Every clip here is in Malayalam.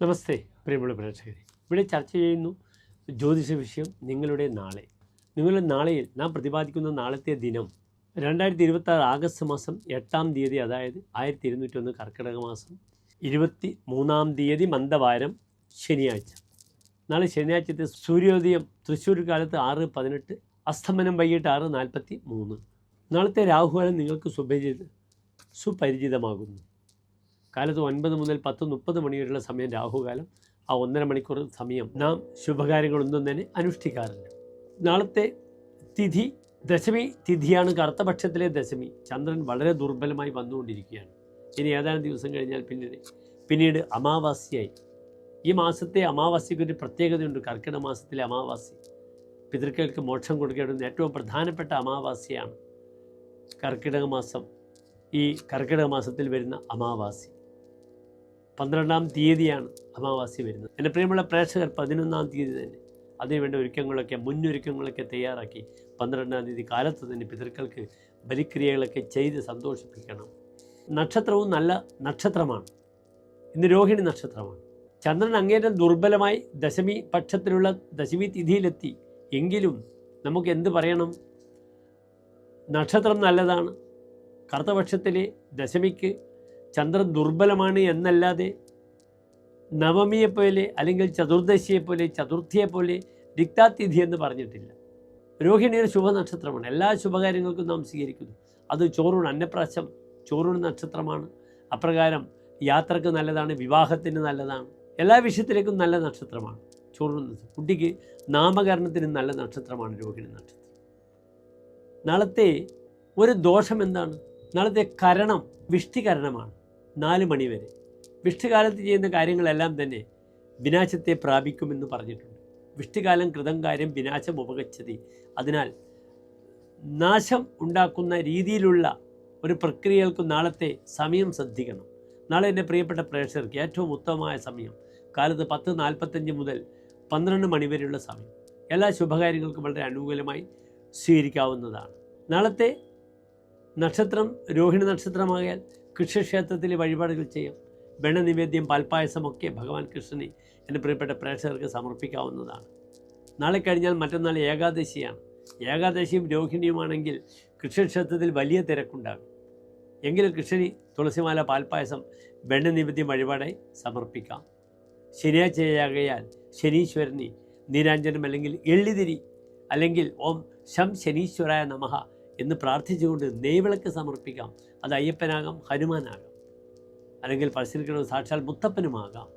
നമസ്തേ പ്രിയമുള്ള പ്രേക്ഷകരെ, ഇവിടെ ചർച്ച ചെയ്യുന്നു ജ്യോതിഷ വിഷയം നിങ്ങളുടെ നാളെയിൽ നാം പ്രതിപാദിക്കുന്ന നാളത്തെ ദിനം 2026 ആഗസ്റ്റ് മാസം 8-ാം തീയതി, അതായത് 1201 കർക്കിടക മാസം 23-ാം തീയതി മന്ദവാരം ശനിയാഴ്ച. നാളെ ശനിയാഴ്ചത്തെ സൂര്യോദയം തൃശ്ശൂർ കാലത്ത് 6:18, അസ്തമനം വൈകിട്ട് 6:43. നാളത്തെ രാഹുകാലം നിങ്ങൾക്ക് സുപരിചിതമാകുന്നു. കാലത്ത് 9 മുതൽ 10:30 മണി വരെയുള്ള സമയം രാഹുകാലം. ആ 1.5 മണിക്കൂർ സമയം നാം ശുഭകാര്യങ്ങളൊന്നും തന്നെ അനുഷ്ഠിക്കാറില്ല. നാളത്തെ തിഥി ദശമി തിഥിയാണ്, കറുത്തപക്ഷത്തിലെ ദശമി. ചന്ദ്രൻ വളരെ ദുർബലമായി വന്നുകൊണ്ടിരിക്കുകയാണ്. ഇനി ഏതാനും ദിവസം കഴിഞ്ഞാൽ പിന്നീട് അമാവാസ്യയായി. ഈ മാസത്തെ അമാവാസ്യക്കൊരു പ്രത്യേകതയുണ്ട്. കർക്കിടക മാസത്തിലെ അമാവാസ്യ പിതൃക്കൾക്ക് മോക്ഷം കൊടുക്കേണ്ടുന്ന ഏറ്റവും പ്രധാനപ്പെട്ട അമാവാസ്യയാണ് കർക്കിടക മാസം. ഈ കർക്കിടക മാസത്തിൽ വരുന്ന അമാവാസ്യ 12-ാം തീയതിയാണ് അമാവാസ്യ വരുന്നത്. എൻ്റെ പ്രിയമുള്ള പ്രേക്ഷകർ 11-ാം തീയതി തന്നെ അതിനുവേണ്ട മുന്നൊരുക്കങ്ങളൊക്കെ തയ്യാറാക്കി 12-ാം തീയതി കാലത്ത് തന്നെ പിതൃക്കൾക്ക് ബലിക്രിയകളൊക്കെ ചെയ്ത് സന്തോഷിപ്പിക്കണം. നക്ഷത്രവും നല്ല നക്ഷത്രമാണ്. ഇന്ന് രോഹിണി നക്ഷത്രമാണ്. ചന്ദ്രൻ അങ്ങേറ്റം ദുർബലമായി ദശമി പക്ഷത്തിലുള്ള ദശമി തിഥിയിലെത്തി. എങ്കിലും നമുക്ക് എന്ത് പറയണം? നക്ഷത്രം നല്ലതാണ്. കറുത്തപക്ഷത്തിലെ ദശമിക്ക് ചന്ദ്രൻ ദുർബലമാണ് എന്നല്ലാതെ നവമിയെപ്പോലെ അല്ലെങ്കിൽ ചതുർദശിയെപ്പോലെ ചതുർത്ഥിയെപ്പോലെ രിക്താതിഥി എന്ന് പറഞ്ഞിട്ടില്ല. രോഹിണി ഒരു ശുഭനക്ഷത്രമാണ്. എല്ലാ ശുഭകാര്യങ്ങൾക്കും നാം സ്വീകരിക്കുന്നു. അത് ചോറൂണ്, അന്നപ്രാശം ചോറൂണ് നക്ഷത്രമാണ്. അപ്രകാരം യാത്രക്ക് നല്ലതാണ്, വിവാഹത്തിന് നല്ലതാണ്, എല്ലാ വിഷയത്തിലേക്കും നല്ല നക്ഷത്രമാണ് ചോറൂണ് നക്ഷത്രം. കുട്ടിക്ക് നാമകരണത്തിന് നല്ല നക്ഷത്രമാണ് രോഹിണി നക്ഷത്രം. നാളത്തെ ഒരു ദോഷം എന്താണ്? നാളത്തെ കരണം വിഷ്ടികരണമാണ്. 4 മണി വരെ വിഷ്ടികാലത്ത് ചെയ്യുന്ന കാര്യങ്ങളെല്ലാം തന്നെ വിനാശത്തെ പ്രാപിക്കുമെന്ന് പറഞ്ഞിട്ടുണ്ട്. വിഷ്ടികാലം കൃതം കാര്യം വിനാശം ഉപഗച്ഛതി. അതിനാൽ നാശം ഉണ്ടാക്കുന്ന രീതിയിലുള്ള ഒരു പ്രക്രിയകൾക്ക് നാളത്തെ സമയം ശ്രദ്ധിക്കണം. നാളെ എൻ്റെ പ്രിയപ്പെട്ട പ്രേക്ഷകർക്ക് ഏറ്റവും ഉത്തമമായ സമയം കാലത്ത് 10:45 മുതൽ 12 മണി വരെയുള്ള സമയം. എല്ലാ ശുഭകാര്യങ്ങൾക്കും വളരെ അനുകൂലമായി സ്വീകരിക്കാവുന്നതാണ്. നാളത്തെ നക്ഷത്രം രോഹിണി നക്ഷത്രമായാൽ കൃഷ്ണക്ഷേത്രത്തിലെ വഴിപാടുകൾ ചെയ്യാം. നിവേദ്യം പാൽപ്പായസമൊക്കെ ഭഗവാൻ കൃഷ്ണനെ എൻ്റെ പ്രിയപ്പെട്ട പ്രേക്ഷകർക്ക് സമർപ്പിക്കാവുന്നതാണ്. നാളെ കഴിഞ്ഞാൽ മറ്റന്നാൾ ഏകാദശിയാണ്. ഏകാദശിയും രോഹിണിയുമാണെങ്കിൽ കൃഷ്ണക്ഷേത്രത്തിൽ വലിയ തിരക്കുണ്ടാകും. എങ്കിലും കൃഷ്ണന് തുളസിമാല പാൽപ്പായസം നിവേദ്യം വഴിപാടായി സമർപ്പിക്കാം. ശനിയാഴ്ചയാകയാൽ ശനീശ്വരന് നീരാഞ്ജനം അല്ലെങ്കിൽ എള്ളിതിരി അല്ലെങ്കിൽ ഓം ശം ശനീശ്വരായ നമഃ എന്ന് പ്രാർത്ഥിച്ചുകൊണ്ട് നെയ്വിളക്ക് സമർപ്പിക്കാം. അത് അയ്യപ്പനാകാം, ഹനുമാനാകാം, അല്ലെങ്കിൽ പരശുരാമനും സാക്ഷാൽ മുത്തപ്പനുമാകാം.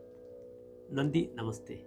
നന്ദി, നമസ്തേ.